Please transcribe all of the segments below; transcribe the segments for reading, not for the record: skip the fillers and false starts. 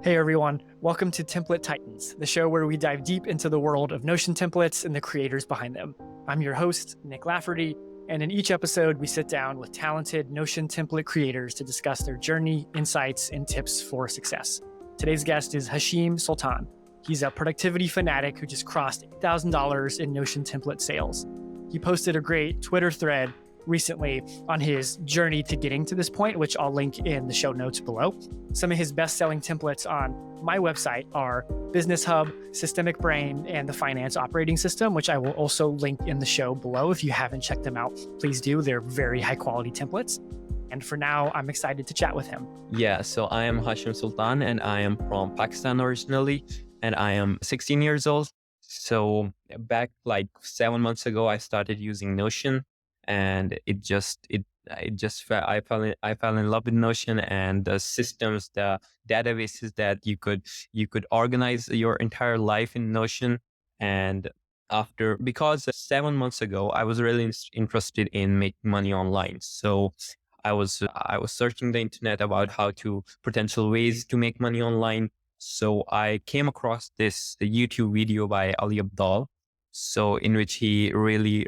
Hey everyone, welcome to Template Titans, the show where we dive deep into the world of Notion templates and the creators behind them. I'm your host, Nick Lafferty, and in each episode, we sit down with talented Notion template creators to discuss their journey, insights, and tips for success. Today's guest is Hashim Sultan. He's a productivity fanatic who just crossed $8,000 in Notion template sales. He posted a great Twitter thread recently on his journey to getting to this point, which I'll link in the show notes below. Some of his best-selling templates on my website are Business Hub, Systemic Brain, and the Finance Operating System, which I will also link in the show below. If you haven't checked them out, please do. They're very high-quality templates. And for now, I'm excited to chat with him. Yeah, so I am Hashim Sultan, and I am from Pakistan originally, and I am 16 years old. So back like 7 months ago, I started using Notion, and I fell in love with Notion and the systems, the databases that you could organize your entire life in Notion. And because 7 months ago I was really interested in making money online, so I was searching the internet about how to potential ways to make money online. So I came across this YouTube video by Ali Abdaal, so in which he really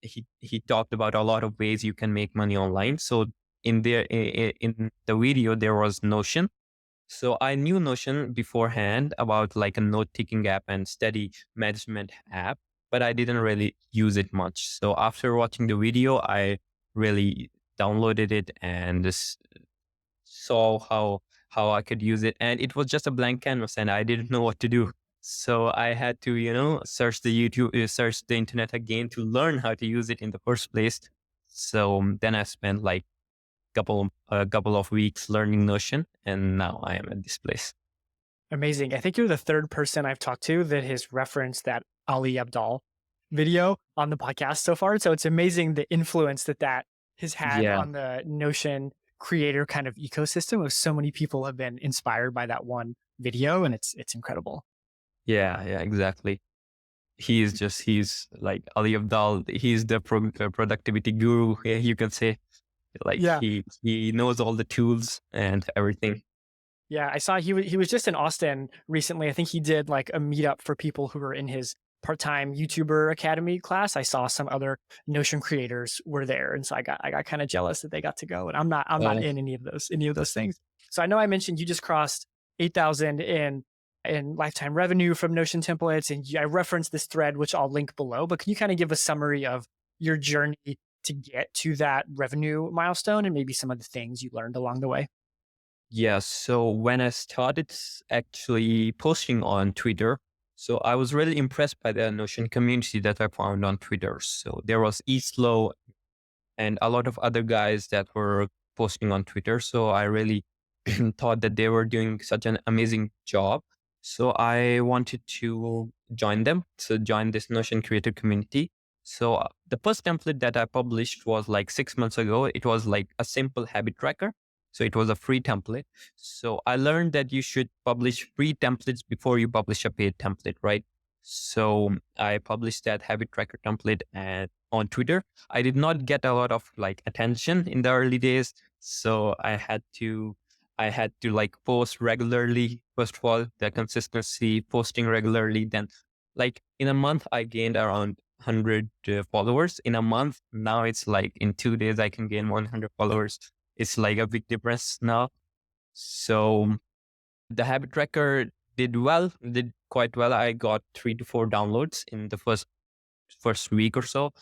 he talked about a lot of ways you can make money online. So in the video there was Notion. So I knew Notion beforehand about like a note taking app and study management app, but I didn't really use it much. So after watching the video, I really downloaded it and just saw how I could use it. And it was just a blank canvas and I didn't know what to do. So I had to, search the internet again to learn how to use it in the first place. So then I spent like a couple of weeks learning Notion, and now I am at this place. Amazing. I think you're the third person I've talked to that has referenced that Ali Abdaal video on the podcast so far. So it's amazing the influence that has had on the Notion creator kind of ecosystem of so many people have been inspired by that one video, and it's incredible. Yeah, exactly. He's like Ali Abdaal. He's the productivity guru, you can say. He knows all the tools and everything. Yeah, I saw he was just in Austin recently. I think he did like a meetup for people who were in his part-time YouTuber Academy class. I saw some other Notion creators were there, and so I got kind of jealous that they got to go, and I'm not in any of those things. So I know I mentioned you just crossed 8,000 in lifetime revenue from Notion templates, and I referenced this thread, which I'll link below. But can you kind of give a summary of your journey to get to that revenue milestone and maybe some of the things you learned along the way? Yeah, so when I started actually posting on Twitter, so I was really impressed by the Notion community that I found on Twitter. So there was Eastlow and a lot of other guys that were posting on Twitter. So I really thought that they were doing such an amazing job. So I wanted to join them, so join this Notion creator community. So the first template that I published was like 6 months ago. It was like a simple habit tracker. So it was a free template. So I learned that you should publish free templates before you publish a paid template, right? So I published that habit tracker template on Twitter. I did not get a lot of like attention in the early days. So I had to like post regularly. First of all, the consistency, posting regularly. Then like in a month, I gained around 100 followers in a month. Now it's like in 2 days, I can gain 100 followers. It's like a big difference now. So the habit tracker did quite well. I got 3 to 4 downloads in the first week or so.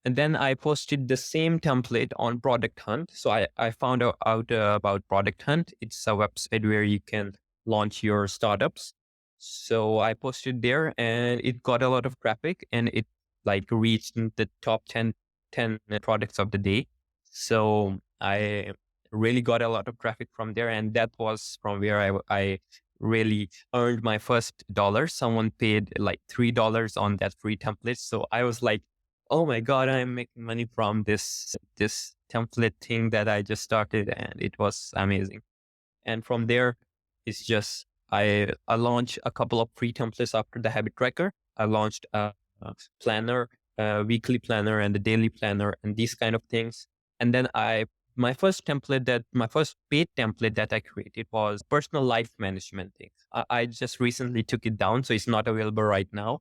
And then I posted the same template on Product Hunt. So I found out about Product Hunt. It's a website where you can launch your startups. So I posted there and it got a lot of traffic and it like reached the top 10 products of the day. So I really got a lot of traffic from there. And that was from where I really earned my first dollar. Someone paid like $3 on that free template. So I was like, oh my God, I'm making money from this template thing that I just started, and it was amazing. And from there, it's just, I launched a couple of free templates after the habit tracker. I launched a planner, a weekly planner and a daily planner and these kind of things. And then I my first paid template that I created was personal life management thing. I just recently took it down, so it's not available right now.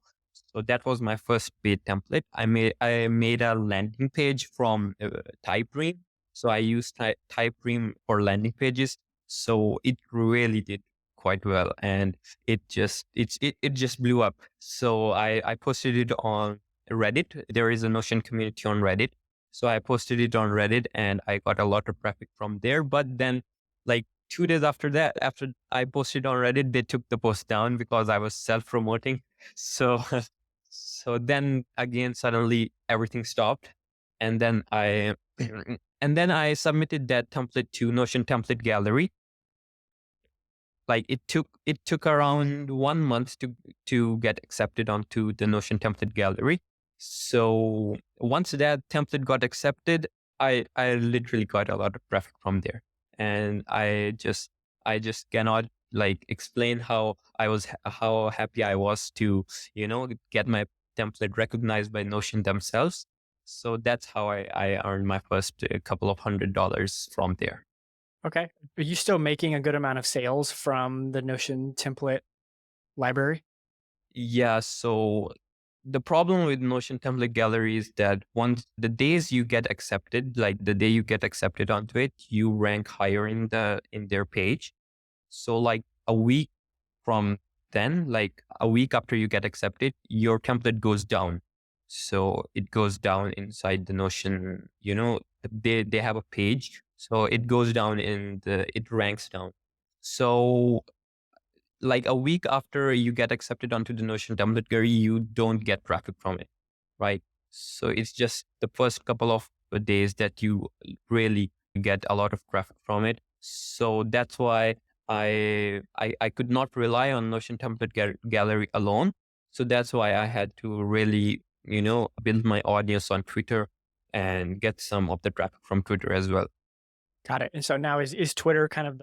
So that was my first paid template. I made a landing page from Typedream. So I used Typedream for landing pages. So it really did quite well, and it just blew up. So I posted it on Reddit. There is a Notion community on Reddit. So I posted it on Reddit and I got a lot of traffic from there. But then, like 2 days after that, after I posted on Reddit, they took the post down because I was self promoting. So, so then again, suddenly everything stopped. And then I submitted that template to Notion Template Gallery. Like it took around 1 month to get accepted onto the Notion Template Gallery. So once that template got accepted, I literally got a lot of traffic from there, and I just cannot like explain how happy I was to get my template recognized by Notion themselves. So that's how I earned my first couple of $100 from there. Okay. Are you still making a good amount of sales from the Notion template library? Yeah, so the problem with Notion Template Gallery is that once the days you get accepted, like the day you get accepted onto it, you rank higher in their page. So like a week from then, like a week after you get accepted, your template goes down. So it goes down inside the Notion, they have a page. So it goes down it ranks down. So like a week after you get accepted onto the Notion template gallery, you don't get traffic from it, right? So it's just the first couple of days that you really get a lot of traffic from it. So that's why I could not rely on Notion template gallery alone. So that's why I had to really, build my audience on Twitter and get some of the traffic from Twitter as well. Got it. And so now is Twitter kind of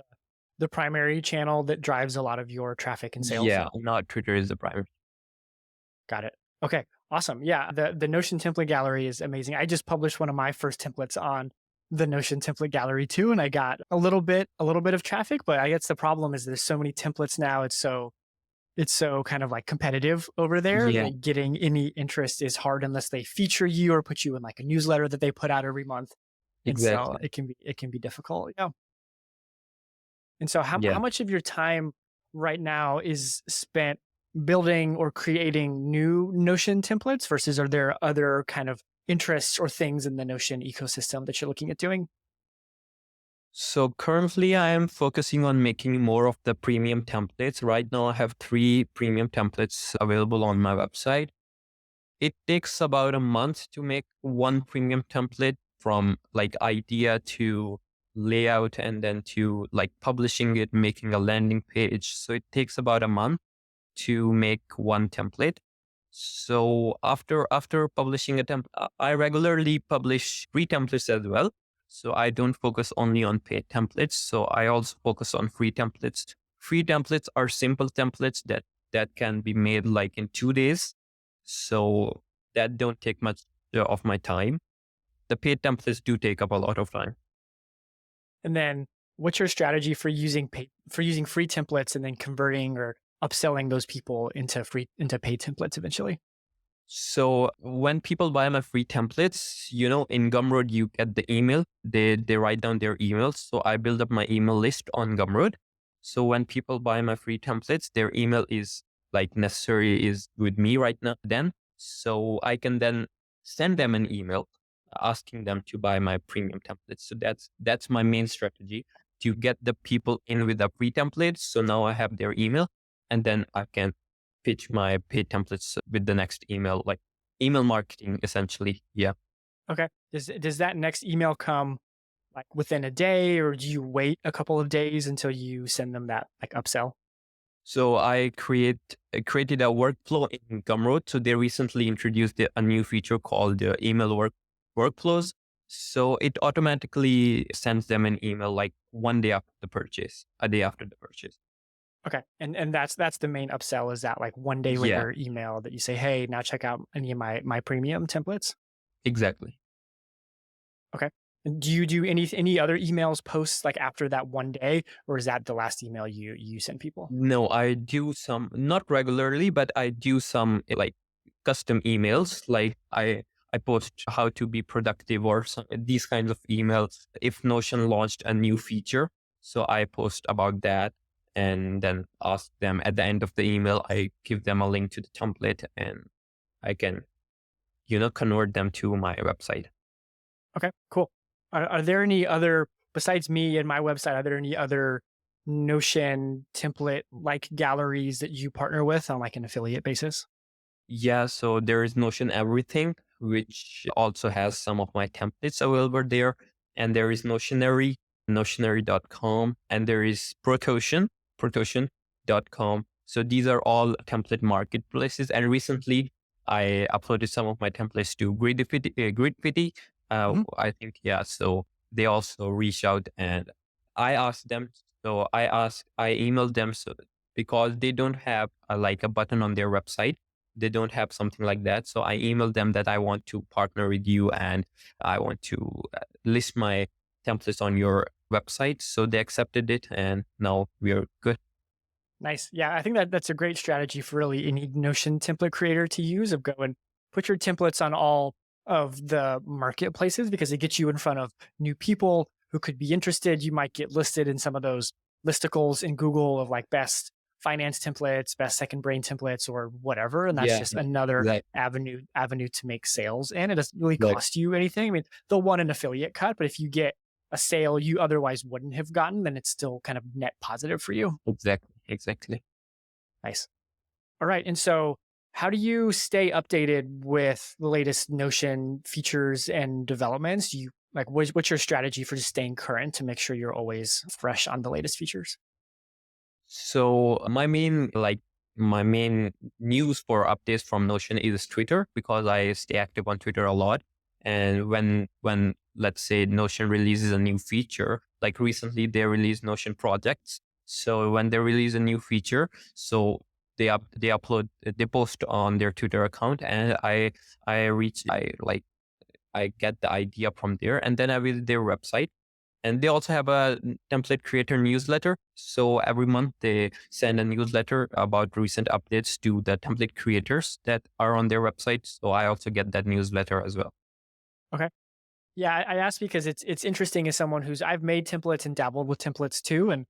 the primary channel that drives a lot of your traffic and sales? Yeah, not Twitter is the primary. Got it. Okay. Awesome. Yeah. The Notion template gallery is amazing. I just published one of my first templates on the Notion template gallery too, and I got a little bit of traffic, but I guess the problem is there's so many templates now. It's so kind of like competitive over there Yeah, that getting any interest is hard unless they feature you or put you in like a newsletter that they put out every month. And so exactly. it can be difficult. Yeah. And so how Yeah. much of your time right now is spent building or creating new Notion templates versus are there other kind of interests or things in the Notion ecosystem that you're looking at doing? So currently I am focusing on making more of the premium templates. Right now I have 3 premium templates available on my website. It takes about a month to make one premium template from like idea to layout and then to like publishing it, making a landing page. So it takes about a month to make one template. So after publishing I regularly publish free templates as well. So I don't focus only on paid templates. So I also focus on free templates. Free templates are simple templates that can be made like in 2 days. So that don't take much of my time. The paid templates do take up a lot of time. And then what's your strategy for using free templates and then converting or upselling those people into paid templates eventually? So when people buy my free templates, in Gumroad, you get the email. They write down their emails. So I build up my email list on Gumroad. So when people buy my free templates, their email is like necessary is with me right now then. So I can then send them an email asking them to buy my premium templates. So that's my main strategy to get the people in with the free templates. So now I have their email and then I can pitch my paid templates with the next email, like email marketing essentially. Yeah. Okay. Does that next email come like within a day or do you wait a couple of days until you send them that like upsell? So I created a workflow in Gumroad. So they recently introduced a new feature called email workflows. So it automatically sends them an email like one day after the purchase, a day after the purchase. Okay. And that's the main upsell is that like one day Yeah, later email that you say, hey, now check out any of my premium templates. exactly. Okay. Do you do any other emails posts like after that one day, or is that the last email you send people? No, I do some, not regularly, but I do some like custom emails. Like I post how to be productive or some, these kinds of emails. If Notion launched a new feature, so I post about that and then ask them at the end of the email, I give them a link to the template and I can, convert them to my website. Okay, cool. Are there any other, besides me and my website, are there any other Notion template like galleries that you partner with on like an affiliate basis? Yeah, so there is Notion Everything, which also has some of my templates available there. And there is Notionary, notionary.com, and there is prototion.com. So these are all template marketplaces. And recently I uploaded some of my templates to Gridfity. Mhm. I think, yeah, so they also reached out and I asked them. I emailed them because they don't have like a button on their website, they don't have something like that. So I emailed them that I want to partner with you and I want to list my templates on your website. So they accepted it and now we're good. Nice. Yeah, I think that that's a great strategy for really any Notion template creator to use of go and put your templates on all of the marketplaces because it gets you in front of new people who could be interested. You might get listed in some of those listicles in Google of like best finance templates, best second brain templates or whatever. And that's Yeah, just another exactly. avenue to make sales. And it doesn't really Like, cost you anything. I mean, they'll want an affiliate cut, but if you get a sale you otherwise wouldn't have gotten, then it's still kind of net positive for you. exactly. Nice. All right. And so, how do you stay updated with the latest Notion features and developments? Do you like what's your strategy for just staying current to make sure you're always fresh on the latest features? So my main news for updates from Notion is Twitter because I stay active on Twitter a lot. And when let's say Notion releases a new feature, like recently they released Notion projects. So when they release a new feature, so they post on their Twitter account and I get the idea from there and then I visit their website and they also have a template creator newsletter. So every month they send a newsletter about recent updates to the template creators that are on their website. So I also get that newsletter as well. Okay. Yeah, I asked because it's interesting as someone who's I've made templates and dabbled with templates too. And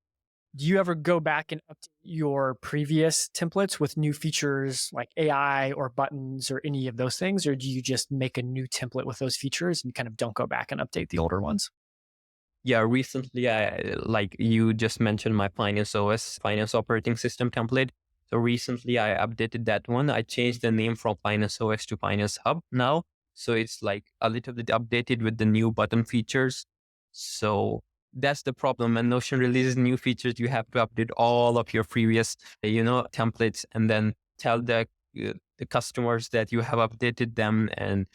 do you ever go back and update your previous templates with new features like AI or buttons or any of those things? Or do you just make a new template with those features and kind of don't go back and update the older ones? Yeah, recently like you just mentioned my finance operating system template. So recently I updated that one. I changed the name from Finance OS to Finance Hub now. So it's like a little bit updated with the new button features. So that's the problem. When Notion releases new features, you have to update all of your previous, templates and then tell the customers that you have updated them and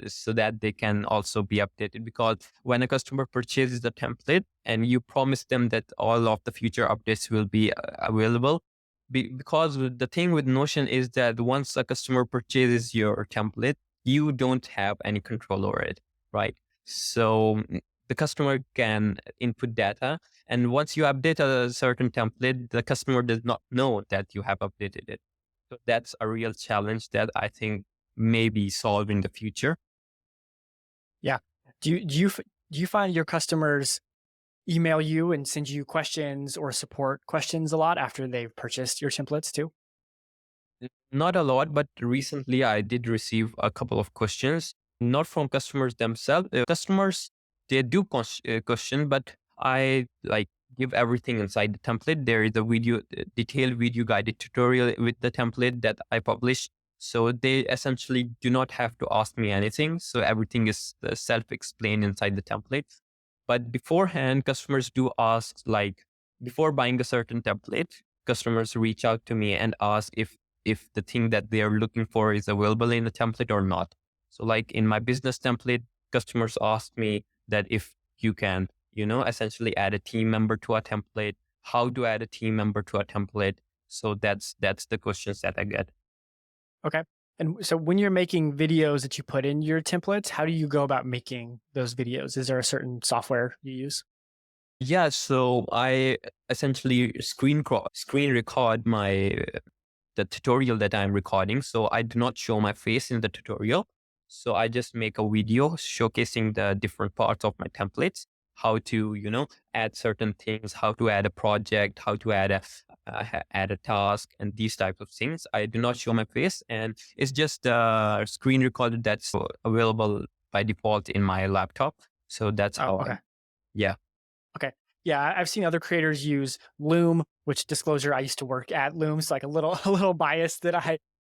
so that they can also be updated because when a customer purchases the template and you promise them that all of the future updates will be available because the thing with Notion is that once a customer purchases your template you don't have any control over it, right? So the customer can input data and once you update a certain template the customer does not know that you have updated it. So that's a real challenge that I think may be solved in the future. Yeah. Do you find your customers email you and send you questions or support questions a lot after they've purchased your templates too? Not a lot, but recently I did receive a couple of questions, not from customers themselves. Customers, they do question, but I like give everything inside the template. There is a detailed video guided tutorial with the template that I publish. So they essentially do not have to ask me anything. So everything is self-explained inside the template. But beforehand, customers do ask, like before buying a certain template, customers reach out to me and ask if the thing that they are looking for is available in the template or not. So like in my business template, customers ask me that if you can, essentially add a team member to a template, how to add a team member to a template. So that's the questions that I get. Okay. And so when you're making videos that you put in your templates, how do you go about making those videos? Is there a certain software you use? Yeah, so I essentially screen record the tutorial that I'm recording. So I do not show my face in the tutorial. So I just make a video showcasing the different parts of my templates, how to, add certain things, how to add a project, how to add a task, and these types of things. I do not show my face, and it's just a screen recorder that's available by default in my laptop. So that's Oh, how okay. yeah. Okay. Yeah, I've seen other creators use Loom, which disclosure, I used to work at Loom, so like a little a little biased that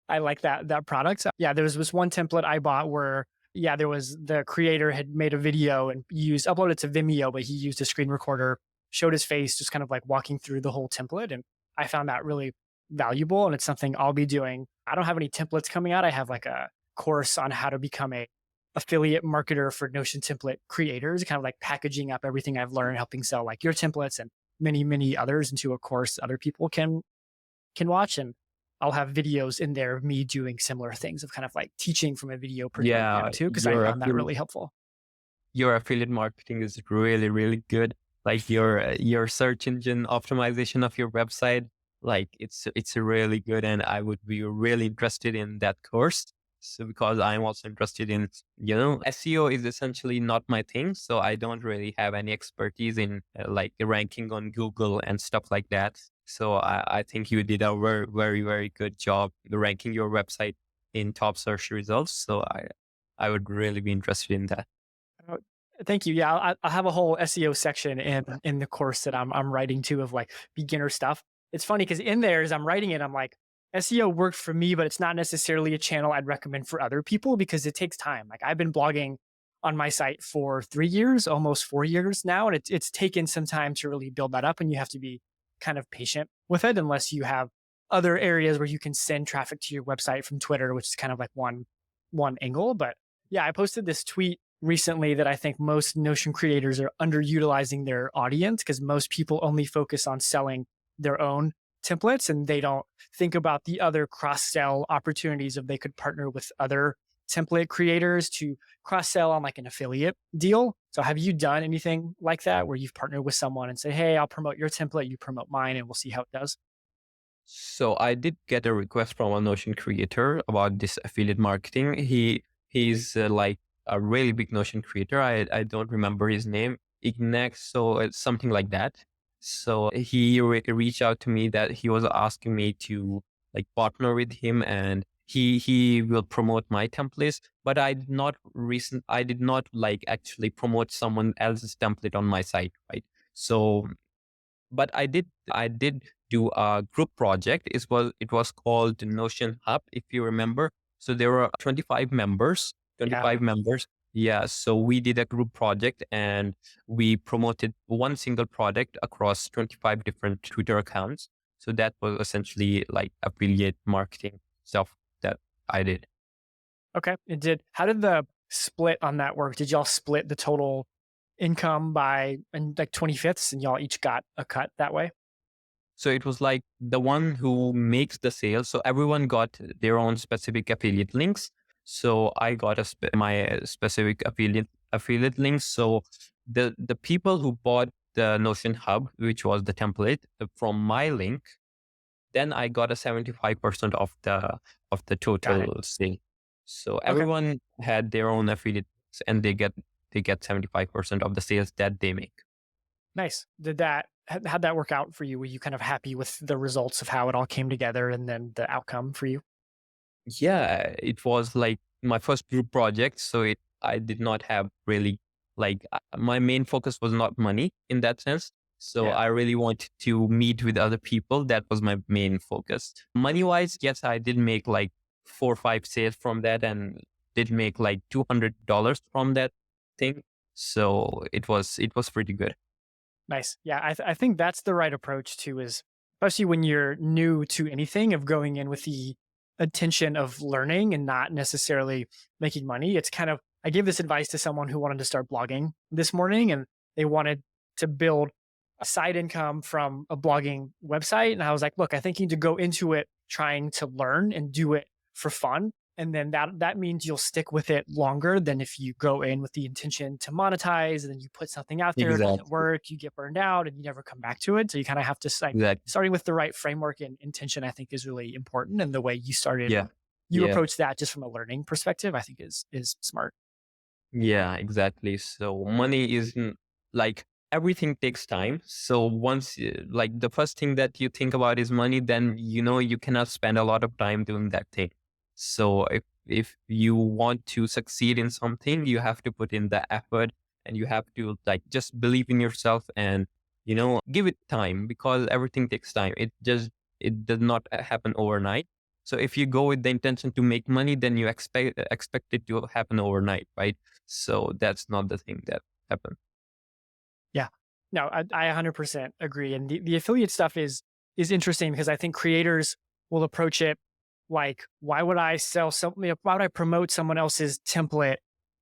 I like that product. So, yeah, there was this one template I bought where yeah, there was the creator had made a video and used uploaded to Vimeo, but he used a screen recorder, showed his face, just kind of like walking through the whole template, and I found that really valuable, and it's something I'll be doing. I don't have any templates coming out. I have like a course on how to become a affiliate marketer for Notion template creators, kind of like packaging up everything I've learned, helping sell like your templates and many others into a course other people can watch. And I'll have videos in there of me doing similar things of kind of like teaching from a video Yeah, perspective too, because I found that really helpful. your affiliate marketing is really, really good. Like your search engine optimization of your website, like it's really good, and I would be really interested in that course. So because I'm also interested in, SEO is essentially not my thing, so I don't really have any expertise in like ranking on Google and stuff like that. So I think you did a very, very, very good job ranking your website in top search results. So I would really be interested in that. Oh, thank you. Yeah, I'll have a whole SEO section in the course that I'm writing too of like beginner stuff. It's funny because in there as I'm writing it, I'm like, SEO worked for me, but it's not necessarily a channel I'd recommend for other people because it takes time. Like I've been blogging on my site for 3 years, almost 4 years now, and it's taken some time to really build that up, and you have to be kind of patient with it unless you have other areas where you can send traffic to your website from Twitter, which is kind of like one angle. But yeah, I posted this tweet recently that I think most Notion creators are underutilizing their audience because most people only focus on selling their own templates and they don't think about the other cross sell opportunities if they could partner with other template creators to cross sell on like an affiliate deal. So have you done anything like that where you've partnered with someone and say, hey, I'll promote your template, you promote mine, and we'll see how it does? So I did get a request from a Notion creator about this affiliate marketing. He's like a really big Notion creator. I don't remember his name, Ignex, so it's something like that. So he reached out to me that he was asking me to like partner with him, and he will promote my templates. But I did not like actually promote someone else's template on my site, right? So but I did do a group project. It was called the Notion Hub, if you remember. So there were 25 members, Yeah. 25 members. Yeah. So we did a group project and we promoted one single product across 25 different Twitter accounts. So that was essentially like affiliate marketing stuff that I did. Okay. How did the split on that work? Did y'all split the total income by and like 25ths and y'all each got a cut that way? So it was like the one who makes the sale. So everyone got their own specific affiliate links. So I got my specific affiliate links. So the people who bought the Notion Hub, which was the template from my link, then I got a 75% of the Got it. total sale. So Okay. everyone had their own affiliate links and they get 75% of the sales that they make. Nice. How'd that work out for you? Were you kind of happy with the results of how it all came together and then the outcome for you? Yeah, it was like my first group project. So I did not have really like my main focus was not money in that sense. So Yeah. I really wanted to meet with other people. That was my main focus. Money wise, yes, I did make like 4 or 5 sales from that and did make like $200 from that thing. So it was pretty good. Nice. Yeah, I think that's the right approach too, is especially when you're new to anything of going in with the intention of learning and not necessarily making money. It's kind of I gave this advice to someone who wanted to start blogging this morning and they wanted to build a side income from a blogging website. And I was like, look, I think you need to go into it trying to learn and do it for fun And then that means you'll stick with it longer than if you go in with the intention to monetize and then you put something out there, it doesn't Exactly. work, you get burned out and you never come back to it. So you kind of have to like Exactly. starting with the right framework and intention, I think is really important. And the way you started, Yeah. you Yeah. approach that just from a learning perspective, I think is smart. Yeah, exactly. So money isn't like everything takes time. So once like the first thing that you think about is money, then you cannot spend a lot of time doing that thing. So if you want to succeed in something, you have to put in the effort and you have to like just believe in yourself and give it time because everything takes time. It does not happen overnight. So if you go with the intention to make money, then you expect it to happen overnight, right? So that's not the thing that happened. Yeah. No, I 100% agree. And the affiliate stuff is interesting because I think creators will approach it like, why would I sell something? Why would I promote someone else's template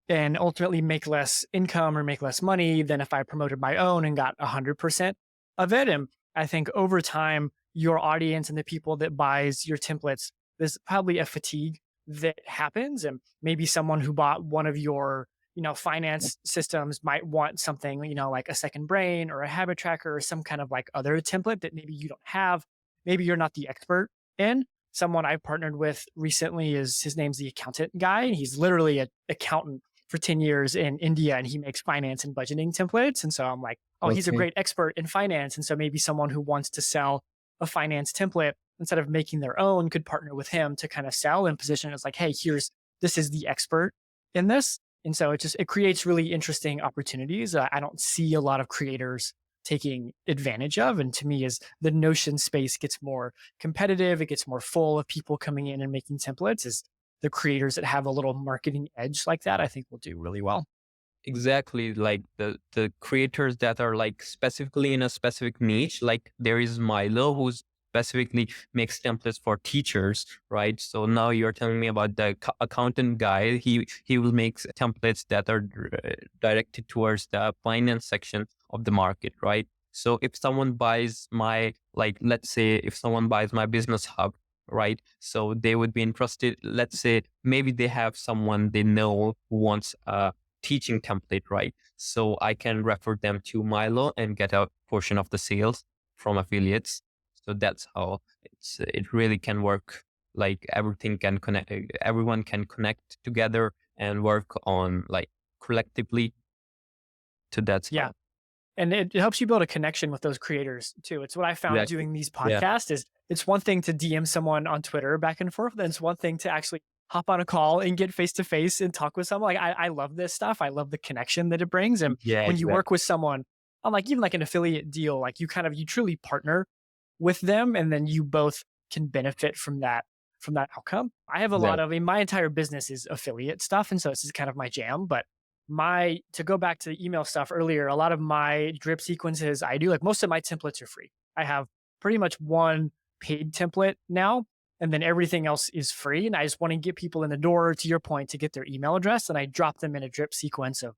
and ultimately make less income or make less money than if I promoted my own and got 100% of it? And I think over time, your audience and the people that buys your templates, there's probably a fatigue that happens. And maybe someone who bought one of your finance systems might want something, like a second brain or a habit tracker or some kind of like other template that maybe you don't have. Maybe you're not the expert in. Someone I partnered with recently is his name's the accountant guy. And he's literally an accountant for 10 years in India and he makes finance and budgeting templates. And so I'm like, oh, he's a Okay. great expert in finance. And so maybe someone who wants to sell a finance template instead of making their own could partner with him to kind of sell and position it as like, hey, this is the expert in this. And so it creates really interesting opportunities. I don't see a lot of creators taking advantage of. And to me, as the Notion space gets more competitive, it gets more full of people coming in and making templates, is the creators that have a little marketing edge like that, I think will do really well. Exactly, like the creators that are like specifically in a specific niche, like there is Milo who's specifically makes templates for teachers, right? So now you're telling me about the accountant guy. He will make templates that are directed towards the finance section of the market, right? So if someone buys my, like, let's say if someone buys my business hub, right? So they would be interested. Let's say maybe they have someone they know who wants a teaching template, right? So I can refer them to Milo and get a portion of the sales from affiliates. So that's how it really can work. Like everything can connect, everyone can connect together and work on like collectively. So that's Yeah. how. And it helps you build a connection with those creators too. It's what I found Exactly. doing these Yeah. podcasts is it's one thing to DM someone on Twitter back and forth. Then it's one thing to actually hop on a call and get face to face and talk with someone. Like I love this stuff. I love the connection that it brings. And Yeah. when you Exactly. work with someone on like even like an affiliate deal, like you truly partner with them and then you both can benefit from that outcome. I have a lot Exactly. of, I mean, my entire business is affiliate stuff. And so this is kind of my jam, but to go back to the email stuff earlier, a lot of my drip sequences I do, like most of my templates are free. I have pretty much one paid template now, and then everything else is free. And I just want to get people in the door, to your point, to get their email address. And I drop them in a drip sequence of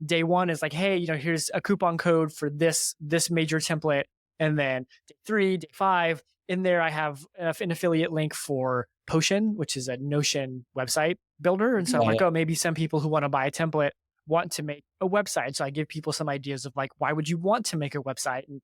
day one is like, hey, here's a coupon code for this major template. And then day three, day five, in there, I have an affiliate link for Potion, which is a Notion website builder. And so I'm Yeah. like, oh, maybe some people who want to buy a template want to make a website. So I give people some ideas of like, why would you want to make a website? And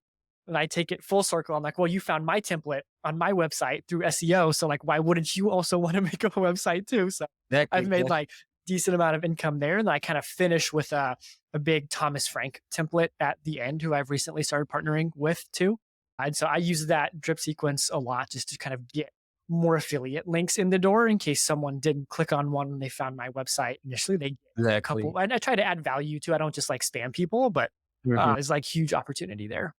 I take it full circle. I'm like, well, you found my template on my website through SEO. So like, why wouldn't you also want to make a website too? So Exactly. I've made Exactly. like decent amount of income there. And then I kind of finish with a big Thomas Frank template at the end, who I've recently started partnering with too. And so I use that drip sequence a lot just to kind of get more affiliate links in the door in case someone didn't click on one when they found my website initially. They get a Exactly. couple, and I try to add value too. I don't just like spam people, but Mhm. there's like huge opportunity there.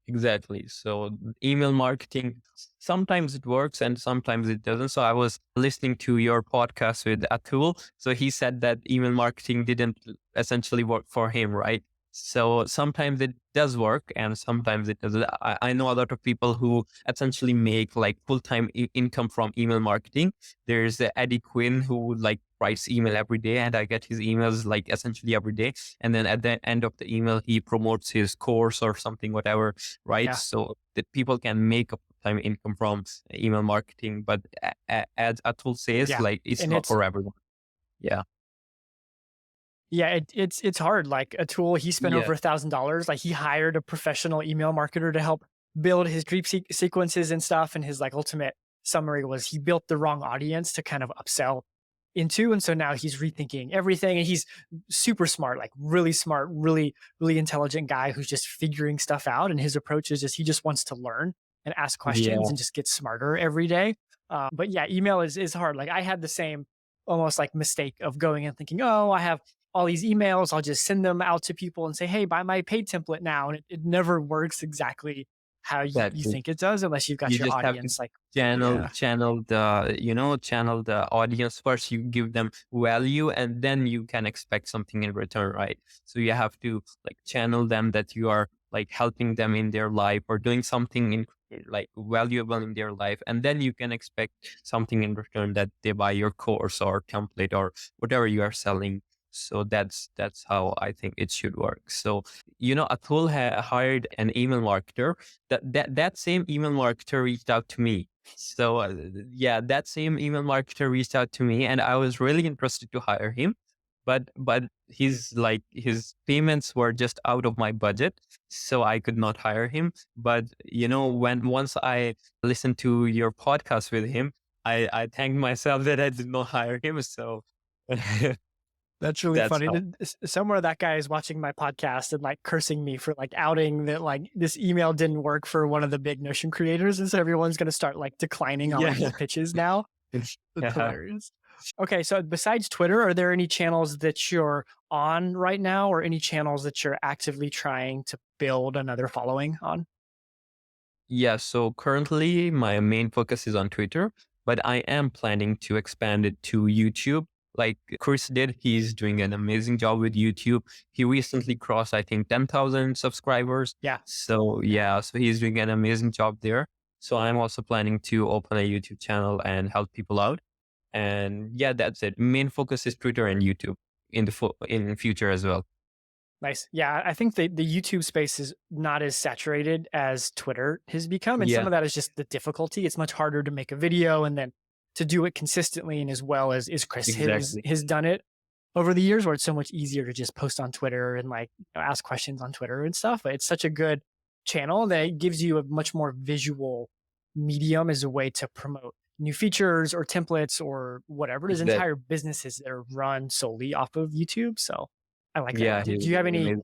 Exactly. So email marketing, sometimes it works and sometimes it doesn't. So I was listening to your podcast with Atul. So he said that email marketing didn't essentially work for him, right? So sometimes it does work and sometimes it doesn't. I know a lot of people who essentially make like full-time income from email marketing. There's Eddie Quinn who like writes email every day and I get his emails like essentially every day. And then at the end of the email, he promotes his course or something, whatever, right? Yeah. So that people can make a part-time income from email marketing. But as Atul says, Yeah. like it's And not for everyone. Yeah. it's hard. Like Atul, he spent Yeah. over $1,000. Like he hired a professional email marketer to help build his drip sequences and stuff. And his like ultimate summary was he built the wrong audience to kind of upsell into. And so now he's rethinking everything. And he's super smart, really intelligent guy who's just figuring stuff out. And his approach is just he just wants to learn and ask questions Yeah. and just get smarter every day. But yeah, email is hard. Like I had the same almost like mistake of going and thinking, oh, I have all these emails. I'll just send them out to people and say, hey, buy my paid template now. And it never works exactly how you Exactly. think it does unless you've got You your just have to audience. Like, channel yeah, channel the channel the audience first. You give them value, and then you can expect something in return, right? So you have to like channel them that you are like helping them in their life or doing something in like valuable in their life, and then you can expect something in return, that they buy your course or template or whatever you are selling. So that's how I think it should work. So Atul hired an email marketer. That same email marketer reached out to me. So yeah, that same email marketer reached out to me, and I was really interested to hire him. But his payments were just out of my budget, so I could not hire him. But when once I listened to your podcast with him, I thanked myself that I did not hire him. So that's really that's funny. how. Somewhere that guy is watching my podcast and like cursing me for like outing that like this email didn't work for one of the big Notion creators. And so everyone's going to start like declining all of Yeah. his pitches now. It's Yeah. hilarious. Okay, so besides Twitter, are there any channels that you're on right now or any channels that you're actively trying to build another following on? Yeah, so currently my main focus is on Twitter, but I am planning to expand it to YouTube. Like Chris did, he's doing an amazing job with YouTube. He recently crossed, I think, 10,000 subscribers. Yeah. So yeah, so he's doing an amazing job there. So I'm also planning to open a YouTube channel and help people out. And yeah, that's it. Main focus is Twitter and YouTube in future as well. Nice. Yeah, I think the YouTube space is not as saturated as Twitter has become. And some Yeah, of that is just the difficulty. It's much harder to make a video and then to do it consistently and as well as Chris exactly. has done it over the years, where it's so much easier to just post on Twitter and like ask questions on Twitter and stuff. But it's such a good channel that it gives you a much more visual medium as a way to promote new features or templates or whatever. There's Exactly. entire businesses that are run solely off of YouTube. So I like that. Yeah, Do he's you have doing any amazing.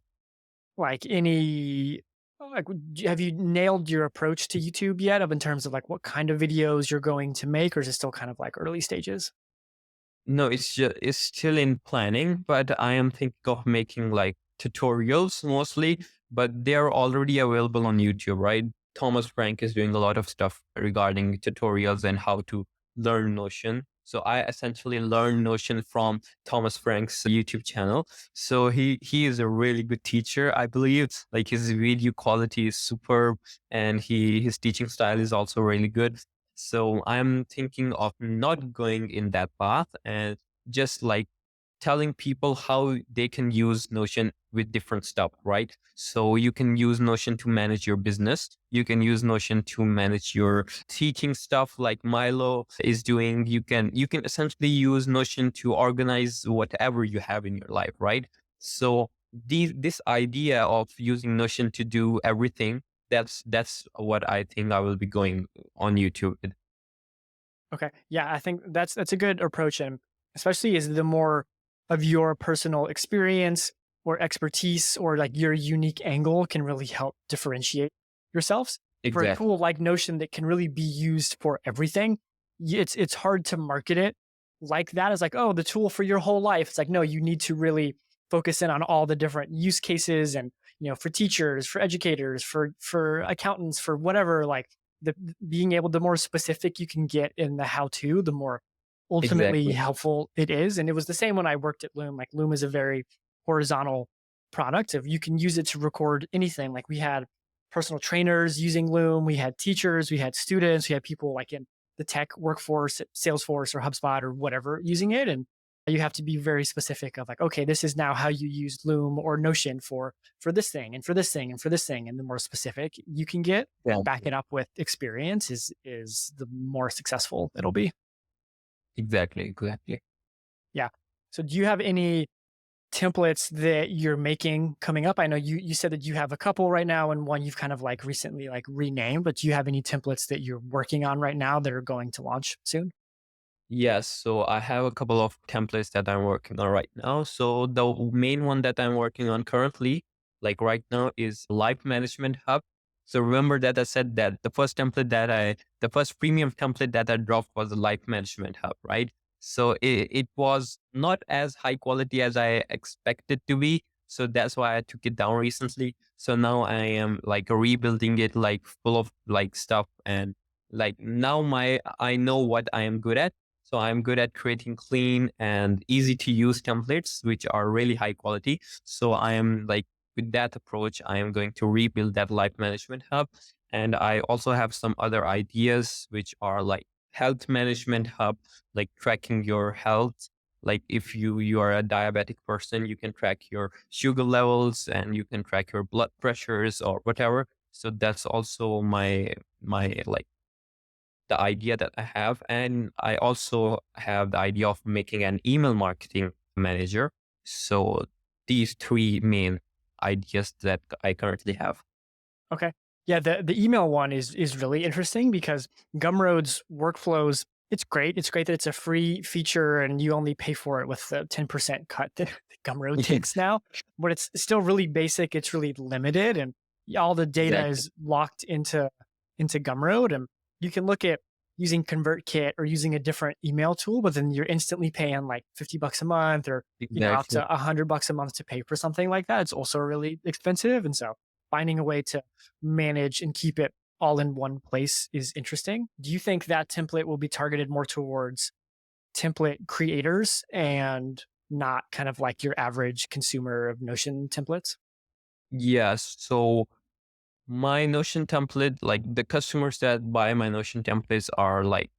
like any like have you nailed your approach to YouTube yet of in terms of like what kind of videos you're going to make, or is it still kind of like early stages? No, it's still in planning, but I am thinking of making like tutorials mostly, but they're already available on YouTube, right? Thomas Frank is doing a lot of stuff regarding tutorials and how to learn Notion. So I essentially learned Notion from Thomas Frank's YouTube channel. So he is a really good teacher. I believe like his video quality is superb, and his teaching style is also really good. So I'm thinking of not going in that path and just like telling people how they can use Notion with different stuff, right? So you can use Notion to manage your business. You can use Notion to manage your teaching stuff like Milo is doing. You can essentially use Notion to organize whatever you have in your life, right? So this idea of using Notion to do everything, that's what I think I will be going on YouTube with. Okay. Yeah, I think that's a good approach, and especially as the more of your personal experience or expertise or like your unique angle can really help differentiate yourselves. For a Exactly. tool like Notion that can really be used for everything, it's hard to market it like that as like, oh, the tool for your whole life. It's like, no, you need to really focus in on all the different use cases and for teachers, for educators, for accountants, for whatever, like the being able the more specific you can get in the how to, the more ultimately Exactly. helpful it is. And it was the same when I worked at Loom. Like Loom is a very horizontal product. If you can use it to record anything, like we had personal trainers using Loom, we had teachers, we had students, we had people like in the tech workforce at Salesforce or HubSpot or whatever using it. And you have to be very specific of like, okay, this is now how you use Loom or Notion for this thing and for this thing and for this thing. And the more specific you can get, Yeah, back it up with experience is the more successful it'll be. exactly, exactly. Yeah. So do you have any templates that you're making coming up? I know you said that you have a couple right now and one you've kind of like recently like renamed, but do you have any templates that you're working on right now that are going to launch soon? Yes, so I have a couple of templates that I'm working on right now. So the main one that I'm working on currently, like right now, is Life Management Hub. So remember that I said that the first premium template that I dropped was the Life Management Hub, right? So it was not as high quality as I expected to be. So that's why I took it down recently. So now I am like rebuilding it, like full of like stuff, and like now I know what I am good at. So I'm good at creating clean and easy to use templates, which are really high quality. So I am like, with that approach, I am going to rebuild that Life Management Hub. And I also have some other ideas, which are like Health Management Hub, like tracking your health. Like if you are a diabetic person, you can track your sugar levels and you can track your blood pressures or whatever. So that's also my like the idea that I have. And I also have the idea of making an email marketing manager. So these three main ideas that I currently have. Okay. Yeah, the email one is really interesting because Gumroad's workflows, it's great. It's great that it's a free feature and you only pay for it with the 10% cut that Gumroad Yeah, takes now. But it's still really basic. It's really limited and all the data exactly. is locked into Gumroad. And you can look at using ConvertKit or using a different email tool, but then you're instantly paying like $50 a month or up Exactly. to $100 a month to pay for something like that. It's also really expensive. And so finding a way to manage and keep it all in one place is interesting. Do you think that template will be targeted more towards template creators and not kind of like your average consumer of Notion templates? Yes. So my Notion template, like the customers that buy my Notion templates are like,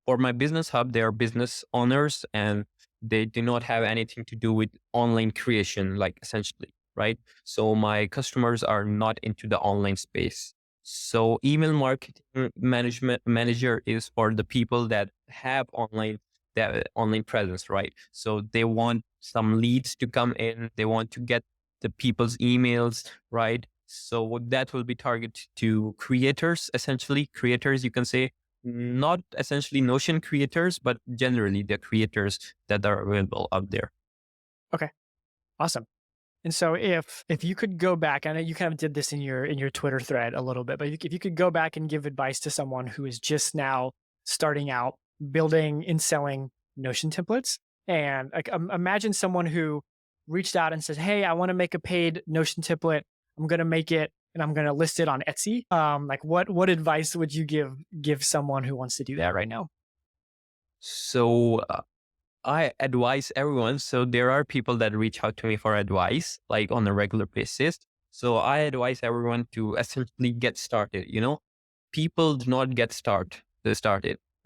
for my business hub, they are business owners and they do not have anything to do with online creation, like essentially, right? So my customers are not into the online space. So email marketing management manager is for the people that have online presence, right? So they want some leads to come in, they want to get the people's emails, right? So that will be targeted to creators, essentially creators, you can say, not essentially Notion creators, but generally the creators that are available out there. Okay, awesome. And so if you could go back, I know you kind of did this in your Twitter thread a little bit, but if you could go back and give advice to someone who is just now starting out building and selling Notion templates, and like imagine someone who reached out and says, "Hey, I want to make a paid Notion template. I'm going to make it and I'm going to list it on Etsy." Like what advice would you give someone who wants to do that right now? So I advise everyone. So there are people that reach out to me for advice, like on a regular basis. So I advise everyone to essentially get started. You know, people do not get started.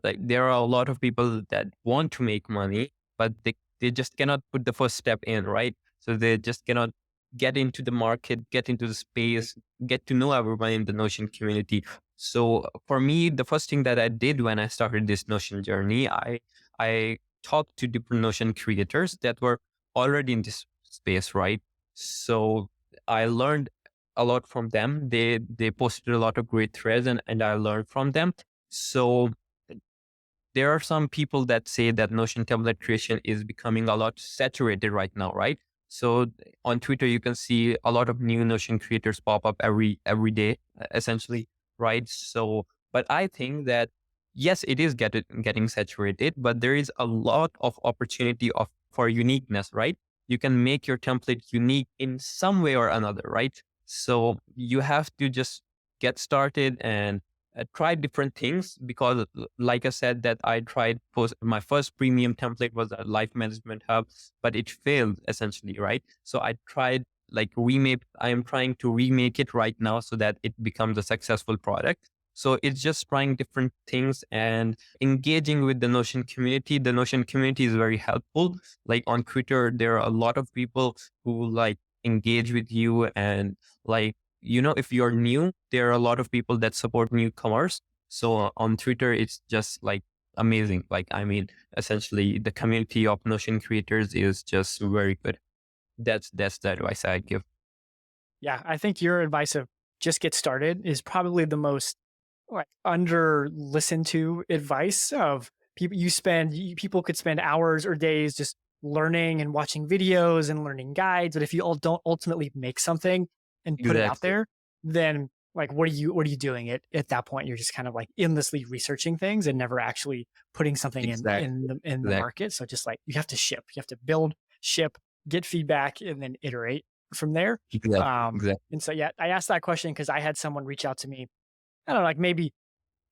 Like there are a lot of people that want to make money, but they just cannot put the first step in, right? So they just cannot get into the market, get into the space, get to know everyone in the Notion community. So for me, the first thing that I did when I started this Notion journey, I talked to different Notion creators that were already in this space, right? So I learned a lot from them. They posted a lot of great threads and I learned from them. So there are some people that say that Notion template creation is becoming a lot saturated right now, right? So on Twitter, you can see a lot of new Notion creators pop up every day, essentially, right? So, but I think that yes, it is getting saturated, but there is a lot of opportunity of for uniqueness, right? You can make your template unique in some way or another, right? So you have to just get started and try different things because like I said that I tried post my first premium template was a life management hub, but it failed essentially, right? So I tried like remake I am trying to remake it right now so that it becomes a successful product. So it's just trying different things and engaging with the Notion community. The Notion community is very helpful. Like on Twitter, there are a lot of people who like engage with you, and like, if you're new, there are a lot of people that support newcomers. So on Twitter, it's just like amazing. Like, I mean, essentially the community of Notion creators is just very good. That's the advice I give. Yeah, I think your advice of just get started is probably the most like under listened to advice of people. People could spend hours or days just learning and watching videos and learning guides, but if you all don't ultimately make something and put it out Exactly. there, then like what are you doing at that point? You're just kind of like endlessly researching things and never actually putting something Exactly. in the Exactly. market. So just like you have to ship, you have to build, ship, get feedback, and then iterate from there. Exactly. Exactly. And so yeah, I asked that question because I had someone reach out to me, I don't know, like maybe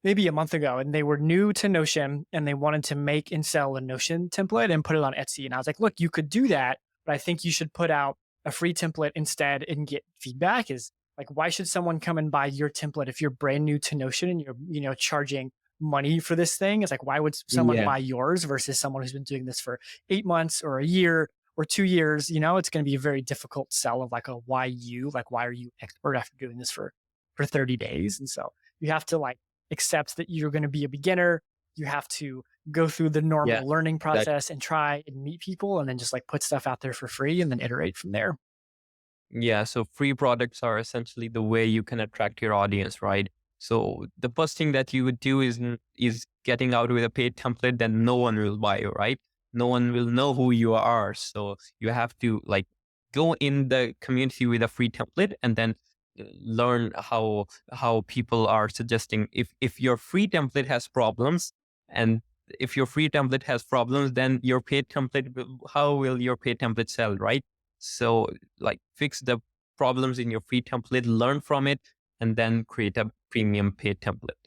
a month ago, and they were new to Notion and they wanted to make and sell a Notion template and put it on Etsy. And I was like, look, you could do that, but I think you should put out a free template instead and get feedback. Is like, why should someone come and buy your template if you're brand new to Notion and you're, charging money for this thing? It's like, why would someone Yeah. buy yours versus someone who's been doing this for 8 months or a year or 2 years? It's going to be a very difficult sell of like a why are you expert after doing this for 30 days? And so you have to like accept that you're going to be a beginner. You have to go through the Yeah. normal learning That process and try and meet people and then just like put stuff out there for free and then iterate from there. Yeah, so free products are essentially the way you can attract your audience, right? So the first thing that you would do is getting out with a paid template, then no one will buy you, right? No one will know who you are. So you have to like go in the community with a free template, and then learn how people are suggesting. If your free template has problems, and if your free template has problems, then your paid template how will your paid template sell, right? So like fix the problems in your free template, learn from it, and then create a premium paid template.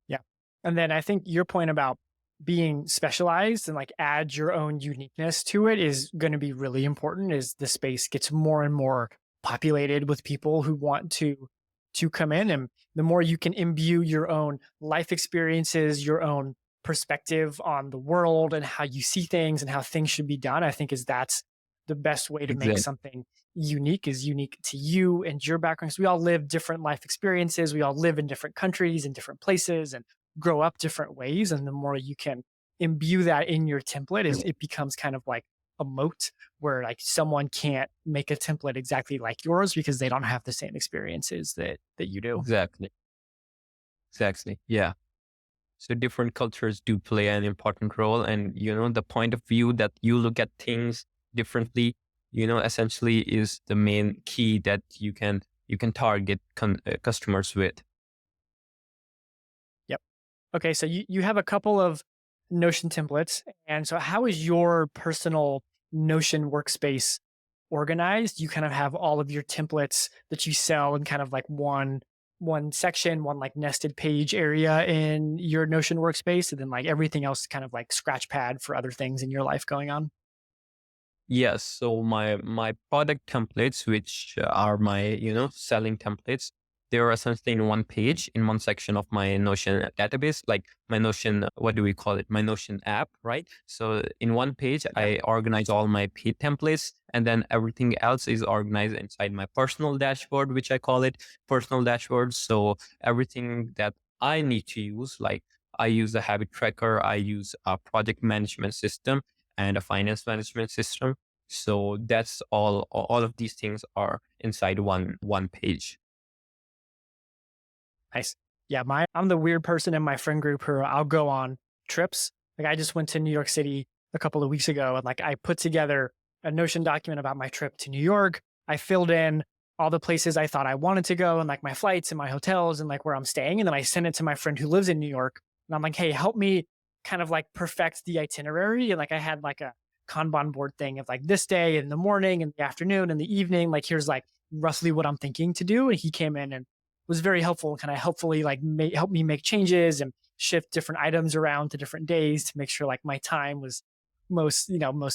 Yeah. And then I think your point about being specialized and like add your own uniqueness to it is going to be really important as the space gets more and more populated with people who want to come in, and the more you can imbue your own life experiences, your own perspective on the world and how you see things and how things should be done, I think is that's the best way to make Exactly. something unique, is unique to you and your backgrounds. We all live different life experiences. We all live in different countries and different places and grow up different ways. And the more you can imbue that in your template, is it becomes kind of like a moat where like someone can't make a template exactly like yours because they don't have the same experiences that you do. Exactly. Exactly. Yeah. So different cultures do play an important role, and the point of view that you look at things differently, essentially is the main key that you can target customers with. Yep. Okay, so you have a couple of Notion templates. And so how is your personal Notion workspace organized? You kind of have all of your templates that you sell in kind of like one section, one like nested page area in your Notion workspace, and then like everything else kind of like scratch pad for other things in your life going on. Yes, so my product templates, which are my selling templates, they're essentially in one page, in one section of my Notion database, like my Notion. What do we call it? My Notion app, right? So in one page, Yeah. I organize all my paid templates, and then everything else is organized inside my personal dashboard, which I call it personal dashboard. So everything that I need to use, like I use a habit tracker, I use a project management system and a finance management system. So that's all of these things are inside one page. Nice. Yeah, I'm the weird person in my friend group who I'll go on trips. Like I just went to New York City a couple of weeks ago and like I put together a Notion document about my trip to New York. I filled in all the places I thought I wanted to go and like my flights and my hotels and like where I'm staying. And then I sent it to my friend who lives in New York. And I'm like, hey, help me kind of like perfect the itinerary. And like I had like a Kanban board thing of like this day in the morning and the afternoon and the evening. Like here's like roughly what I'm thinking to do. And he came in and was very helpful and kind of helpfully like help me make changes and shift different items around to different days to make sure like my time was most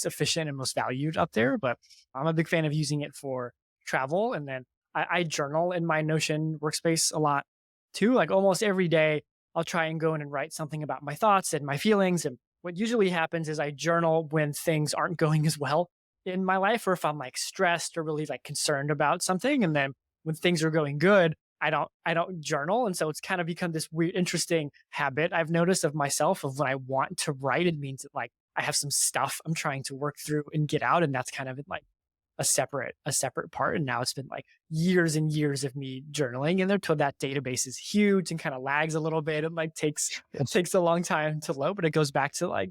efficient and most valued up there. But I'm a big fan of using it for travel. And then I journal in my Notion workspace a lot. too. Like almost every day, I'll try and go in and write something about my thoughts and my feelings. And what usually happens is I journal when things aren't going as well in my life, or if I'm like stressed or really like concerned about something. And then when things are going good, I don't journal. And so it's kind of become this weird, interesting habit I've noticed of myself of when I want to write, it means that like I have some stuff I'm trying to work through and get out. And that's kind of like a separate part. And now it's been like years and years of me journaling, and until that database is huge and kind of lags a little bit and like takes a long time to load. But it goes back to like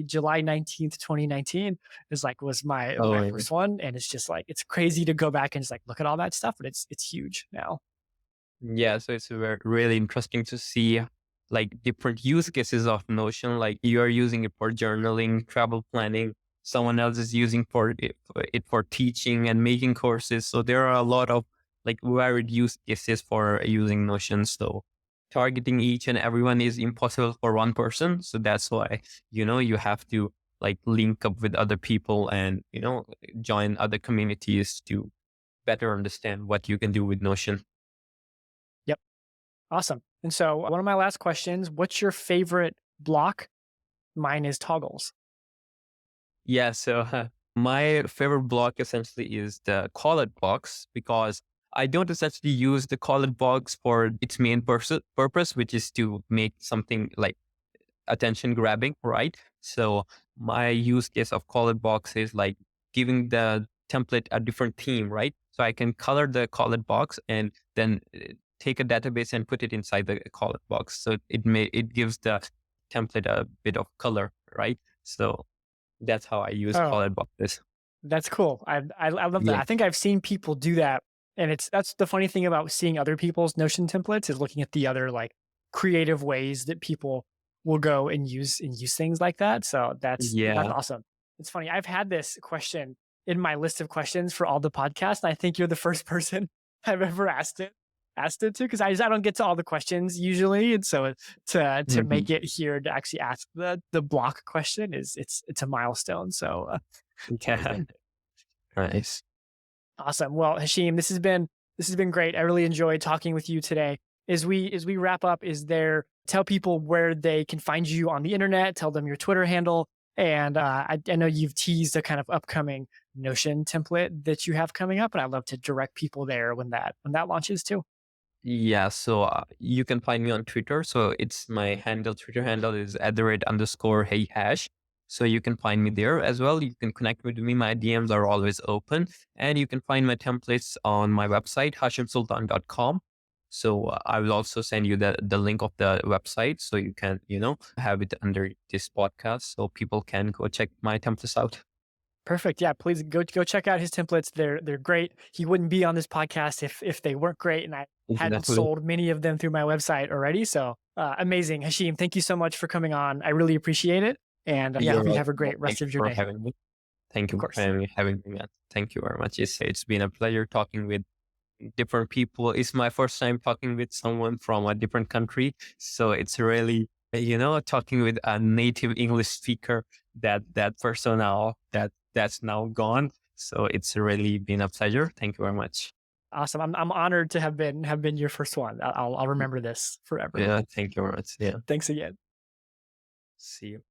July 19th, 2019 is like was my Oh, my yeah. first one. And it's just like it's crazy to go back and just like look at all that stuff, but it's huge now. Yeah, so it's really interesting to see like different use cases of Notion. Like you are using it for journaling, travel planning. Someone else is using it for teaching and making courses. So there are a lot of like varied use cases for using Notion. So targeting each and everyone is impossible for one person. So that's why, you have to like link up with other people and, join other communities to better understand what you can do with Notion. Yep. Awesome. And so one of my last questions, what's your favorite block? Mine is toggles. Yeah, so my favorite block essentially is the call it box because I don't essentially use the call it box for its main purpose, which is to make something like attention grabbing, right? So my use case of call it box is like giving the template a different theme, right? So I can color the call it box and then take a database and put it inside the call it box. So it gives the template a bit of color, right? So that's how I use Oh, call it boxes. that's cool. I love that. Yeah. I think I've seen people do that, and that's the funny thing about seeing other people's Notion templates is looking at the other like creative ways that people will go and use things like that. So that's Yeah. awesome. It's funny. I've had this question in my list of questions for all the podcasts, and I think you're the first person I've ever asked it to, because I don't get to all the questions usually, and so to Mhm. make it here to actually ask the block question is it's a milestone. So it's Yeah. amazing. Nice. Awesome. Well, Hashim, this has been great. I really enjoyed talking with you today. As we wrap up, is there tell people where they can find you on the internet, tell them your Twitter handle, and I know you've teased a kind of upcoming Notion template that you have coming up, and I'd love to direct people there when that launches too. Yeah, so you can find me on Twitter. So it's my Twitter handle is @_heyhash. So you can find me there as well. You can connect with me. My DMs are always open. And you can find my templates on my website, hashimsultan.com. So I will also send you the link of the website so you can, have it under this podcast so people can go check my templates out. Perfect. Yeah, please go check out his templates. They're great. He wouldn't be on this podcast if they weren't great, and I hadn't Exactly. sold many of them through my website already. So amazing, Hashim. Thank you so much for coming on. I really appreciate it, and yeah, You're hope you welcome. have a great Thank rest you of your for day. having me. Thank Of you for course. having me, man. Thank you very much. It's been a pleasure talking with different people. It's my first time talking with someone from a different country. So it's really, talking with a native English speaker that person now that's now gone. So it's really been a pleasure. Thank you very much. Awesome. I'm honored to have been your first one. I'll remember this forever. Yeah. Thank you very much. Yeah. Thanks again. See you.